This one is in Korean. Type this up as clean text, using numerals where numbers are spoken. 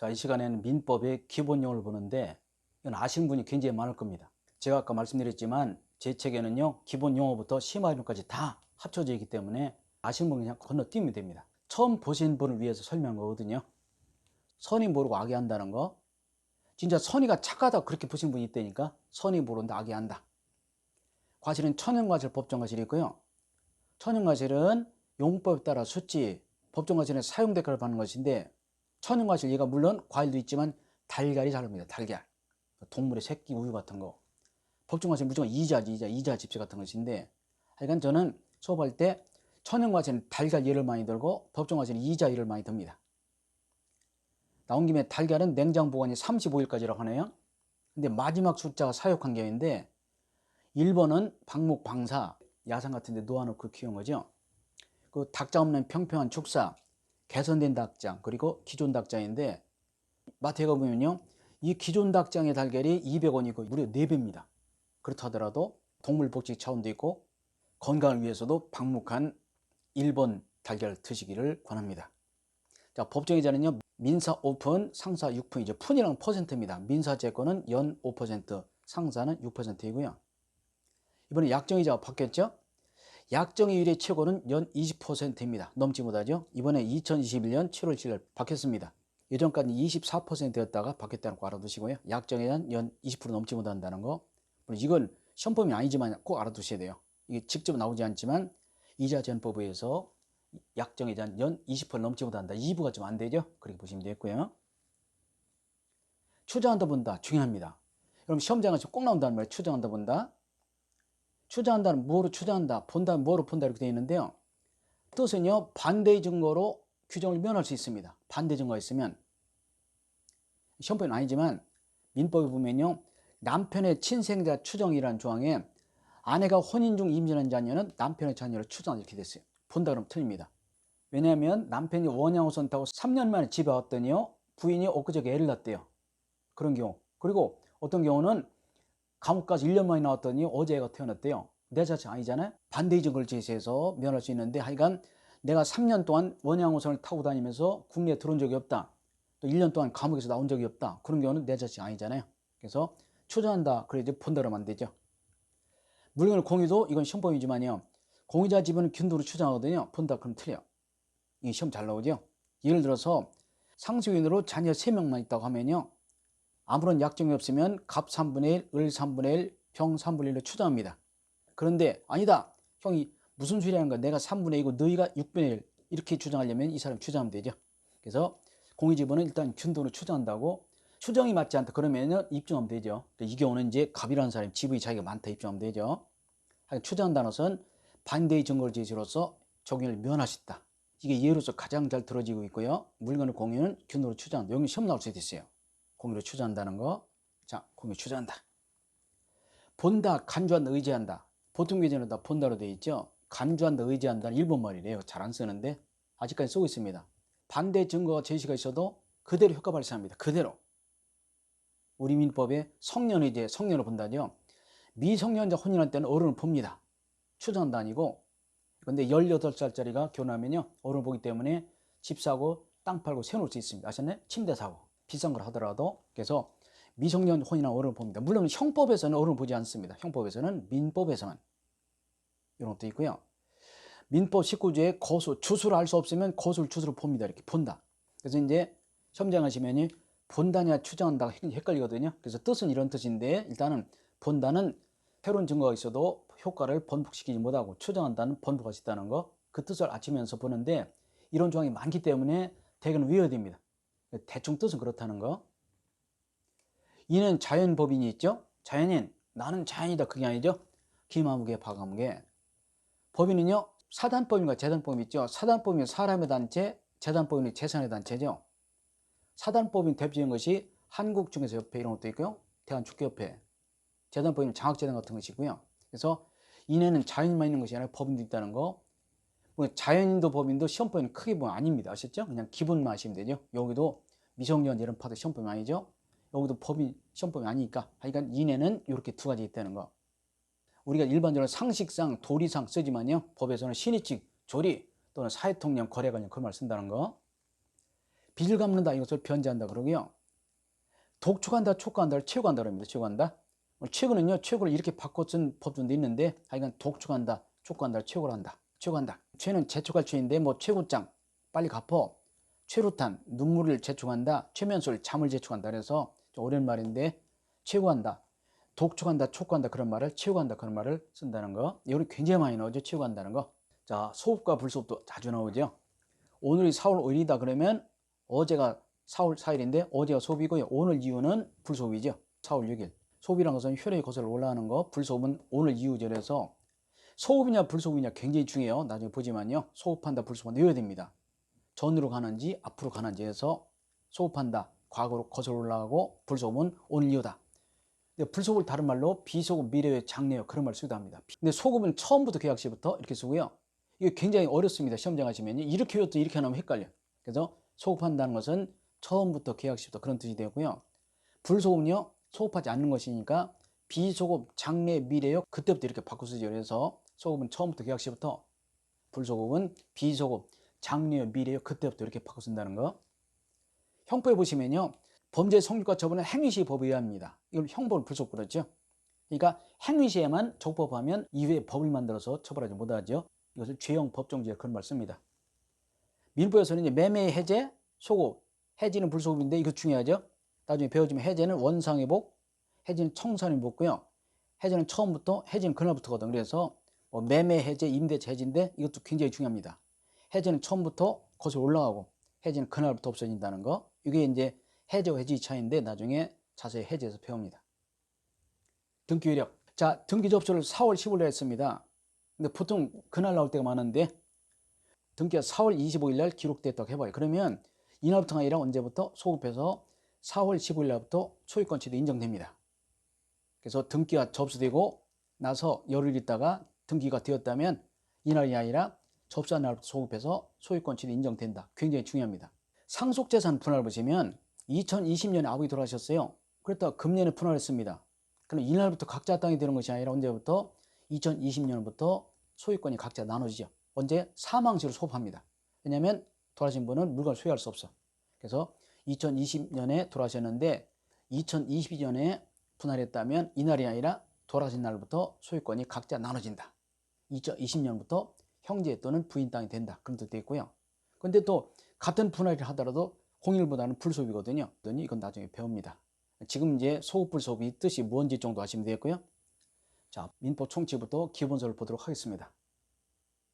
자, 이 시간에는 민법의 기본 용어를 보는데 이건 아시는 분이 굉장히 많을 겁니다. 제가 아까 말씀드렸지만 제 책에는요 기본 용어부터 심화 이론까지 다 합쳐져 있기 때문에 아시는 분은 그냥 건너뛰면 됩니다. 처음 보신 분을 위해서 설명한 거거든요. 선이 모르고 악이 한다는 거, 진짜 선의가 착하다 그렇게 보신 분이 있다니까. 선이 모른다 악이 한다. 과실은 천연과실, 법정과실이 있고요. 천연과실은 용법에 따라 수치, 법정과실은 사용대가를 받는 것인데, 천연과실 얘가 물론 과일도 있지만 달걀이 잘 옵니다. 달걀, 동물의 새끼 우유 같은 거. 법정과실은 무조건 이자 집세 같은 것인데, 하여간 저는 수업할 때 천연과실은 달걀 예를 많이 들고 법정과실은 이자 예를 많이 듭니다. 나온 김에 달걀은 냉장 보관이 35일까지라고 하네요. 근데 마지막 숫자가 사육환경인데 1번은 방목 방사, 야산 같은 데 놓아놓고 키운 거죠. 그 닭장 없는 평평한 축사, 개선된 닭장, 그리고 기존 닭장인데 마트에 가보면요 이 기존 닭장의 달걀이 200원이고 무려 4배입니다. 그렇다 하더라도 동물복지 차원도 있고 건강을 위해서도 방목한 1번 달걀 드시기를 권합니다. 자, 법정이자는요 민사 5푼, 상사 6푼이죠. 푼이랑 퍼센트입니다. 민사채권은 연 5%, 상사는 6%이고요. 이번에 약정이자가 바뀌었죠. 약정이율의 최고는 연 20%입니다. 넘지 못하죠. 이번에 2021년 7월 7일 바뀌었습니다. 예전까지 24%였다가 바뀌었다는 거 알아두시고요. 약정이자는 연 20% 넘지 못한다는 거. 이건 시험범위 아니지만 꼭 알아두셔야 돼요. 이게 직접 나오지 않지만 이자전법에 의해서 약정이자는 연 20% 넘지 못한다. 2부가 좀 안 되죠. 그렇게 보시면 되겠고요. 추정한다 본다 중요합니다. 여러분 시험장에서 꼭 나온다는 말이에요. 추정한다 본다. 추정한다는 뭐로 추정한다, 본다는 뭐로 본다 이렇게 되어 있는데요. 뜻은요 반대의 증거로 규정을 면할 수 있습니다. 반대 증거가 있으면. 시험법은 아니지만 민법에 보면요 남편의 친생자 추정이라는 조항에 아내가 혼인 중 임신한 자녀는 남편의 자녀를 추정한다 이렇게 됐어요. 본다 그러면 틀립니다. 왜냐하면 남편이 원양어선 타고 3년 만에 집에 왔더니요 부인이 엊그저께 애를 낳았대요. 그런 경우. 그리고 어떤 경우는 감옥 가서 1년 만에 나왔더니 어제 애가 태어났대요. 내 자식 아니잖아요. 반대의 증거를 제시해서 면할 수 있는데, 하여간 내가 3년 동안 원양어선을 타고 다니면서 국내에 들어온 적이 없다, 또 1년 동안 감옥에서 나온 적이 없다, 그런 경우는 내 자식 아니잖아요. 그래서 추정한다 그래야지 본다 그러면 안 되죠. 물건을 공유도 이건 시험범위지만요 공유자 지분은 균도로 추정하거든요. 본다 그럼 틀려. 이게 시험 잘 나오죠. 예를 들어서 상수인으로 자녀 3명만 있다고 하면요 아무런 약정이 없으면 갑 3분의 1, 을 3분의 1, 병 3분의 1로 추정합니다. 그런데 아니다, 형이 무슨 소리 하는 거야, 내가 3분의 2고 너희가 6분의 1 이렇게 추정하려면 이 사람 추정하면 되죠. 그래서 공유지분은 일단 균도로 추정한다고, 추정이 맞지 않다 그러면 입증하면 되죠. 이 경우는 이제 갑이라는 사람이 지분이 자기가 많다 입증하면 되죠. 추정한다는 것은 반대의 증거를 제시로서 적용을 면할 수 있다. 이게 예로서 가장 잘 들어지고 있고요. 물건을 공유는 균도로 추정한다. 여기 시험 나올 수도 있어요. 공유로 추정한다는 거. 자, 공유 추정한다. 본다, 간주한다, 의지한다. 보통 규정은 다 본다로 되어 있죠. 간주한다, 의지한다는 일본말이래요. 잘 안 쓰는데 아직까지 쓰고 있습니다. 반대 증거가 제시가 있어도 그대로 효과 발생합니다. 그대로. 우리 민법에 성년의제, 성년을 본다죠. 미성년자 혼인할 때는 어른을 봅니다. 추정한다 아니고. 근데 18살짜리가 결혼하면요 어른을 보기 때문에 집 사고 땅 팔고 세워놓을 수 있습니다. 아셨나요? 침대 사고 비싼 걸 하더라도. 그래서 미성년 혼인한 어른을 봅니다. 물론 형법에서는 어른을 보지 않습니다. 형법에서는, 민법에서는 이런 것도 있고요. 민법 19조에 거수, 주수를 알 수 없으면 거수를 주수로 봅니다. 이렇게 본다. 그래서 이제 시험장 하시면이 본다냐 추정한다가 헷갈리거든요. 그래서 뜻은 이런 뜻인데, 일단은 본다는 새로운 증거가 있어도 효과를 번복시키지 못하고, 추정한다는 번복할 수 있다는 거, 그 뜻을 아치면서 보는데 이런 조항이 많기 때문에 대개는 외워야 됩니다. 대충 뜻은 그렇다는 거. 이는 자연법인이 있죠. 자연인, 나는 자연이다 그게 아니죠. 기마무개 바가무개. 법인은요 사단법인과 재단법인 있죠. 사단법인은 사람의 단체, 재단법인은 재산의 단체죠. 사단법인 대표적인 것이 한국중개사협회 이런 것도 있고요. 대한축구협회. 재단법인은 장학재단 같은 것이고요. 그래서 이내는 자연인만 있는 것이 아니라 법인도 있다는 거. 자연인도 법인도 시험법인은 크게 보면 아닙니다. 아셨죠? 그냥 기본만 하시면 되죠. 여기도 미성년 이런 파도 시험법인 아니죠. 여기도 법인 시험법이 아니니까 하여간 이내는 이렇게 두 가지 있다는 거. 우리가 일반적으로 상식상 도리상 쓰지만요 법에서는 신의칙, 조리 또는 사회통념, 거래관련 그런 말 쓴다는 거. 빚을 갚는다 이것을 변제한다 그러고요. 독촉한다, 촉구한다를 최고한다 그럽니다. 최고한다. 최고는요, 최고를 이렇게 바꿔 쓴 법준도 있는데 하여간 독촉한다, 촉구한다를 최고로 한다. 최고한다. 최는 재촉할 최인데 뭐 최고장 빨리 갚어. 최루탄 눈물을 재촉한다. 최면술 잠을 재촉한다. 그래서 좀 어려운 말인데 최고한다. 독촉한다, 촉구한다 그런 말을 최고한다 그런 말을 쓴다는 거. 이거 굉장히 많이 나오죠. 최고한다는 거. 자, 소흡과 불소흡도 자주 나오죠. 오늘이 4월 5일이다 그러면 어제가 4월 4일인데 어제가 소흡이고요. 오늘 이후는 불소흡이죠. 4월 6일. 소흡이라는 것은 혈액이 거슬러 올라가는 거. 불소흡은 오늘 이후절에서 소흡이냐 불소흡이냐 굉장히 중요해요. 나중에 보지만요. 소흡한다 불소흡한다 외워야 됩니다. 전으로 가는지 앞으로 가는지 해서 소흡한다 과거로 거슬러 올라가고 불소흡은 오늘 이후다. 근데 불소흡을 다른 말로 비소급 미래의 장래요 그런 말 쓰기도 합니다. 근데 소급은 처음부터 계약 시부터 이렇게 쓰고요. 이게 굉장히 어렵습니다. 시험장 하시면 이렇게 외웠더 이렇게 하면 헷갈려. 그래서 소급한다는 것은 처음부터 계약 시부터 그런 뜻이 되고요. 불소급은요 소급하지 않는 것이니까 비소급 장래 미래요 그때부터 이렇게 바꿔 쓰죠. 그래서 소급은 처음부터 계약 시부터, 불소급은 비소급 장래요 미래요 그때부터 이렇게 바꿔 쓴다는 거. 형법에 보시면요 범죄 성립과 처벌은 행위시의 법에 의합니다. 이걸 형법을 불소급 그러죠. 그러니까 행위시에만 적법하면 이후에 법을 만들어서 처벌하지 못하죠. 이것을 죄형 법정죄 그런 말 씁니다. 민법에서는 이제 매매 해제 소급, 해지는 불소급인데 이거 중요하죠. 나중에 배워주면 해제는 원상회복, 해지는 청산회복고요. 해제는 처음부터, 해지는 그날부터거든. 그래서 뭐 매매 해제, 임대차 해지인데 이것도 굉장히 중요합니다. 해제는 처음부터 거슬러 올라가고 해지는 그날부터 없어진다는 거. 이게 이제 해제와 해지 차이인데 나중에 자세히 해제해서 배웁니다. 등기 이력. 자, 등기 접수를 4월 15일에 했습니다. 근데 보통 그날 나올 때가 많은데 등기가 4월 25일 날 기록됐다고 해봐요. 그러면 이날부터가 아니라 언제부터 소급해서 4월 15일 날부터 소유권 취득 인정됩니다. 그래서 등기가 접수되고 나서 열흘 있다가 등기가 되었다면 이날이 아니라 접수한 날부터 소급해서 소유권 취득 인정된다. 굉장히 중요합니다. 상속재산 분할 보시면 2020년에 아버지 돌아가셨어요. 그랬다가 금년에 분할했습니다. 그럼 이날부터 각자 땅이 되는 것이 아니라 언제부터? 2020년부터 소유권이 각자 나눠지죠. 언제? 사망시로 소급합니다. 왜냐하면 돌아가신 분은 물건을 소유할 수 없어. 그래서 2020년에 돌아가셨는데 2022년에 분할했다면 이날이 아니라 돌아가신 날부터 소유권이 각자 나눠진다. 2020년부터 형제 또는 부인 땅이 된다. 그런 뜻도 있고요. 근데 또 같은 분할을 하더라도 공일보다는 불소급이거든요. 이건 나중에 배웁니다. 지금 이제 소급 불소급이 뜻이 뭔지 정도 아시면 되겠고요. 자, 민법 총칙부터 기본서를 보도록 하겠습니다.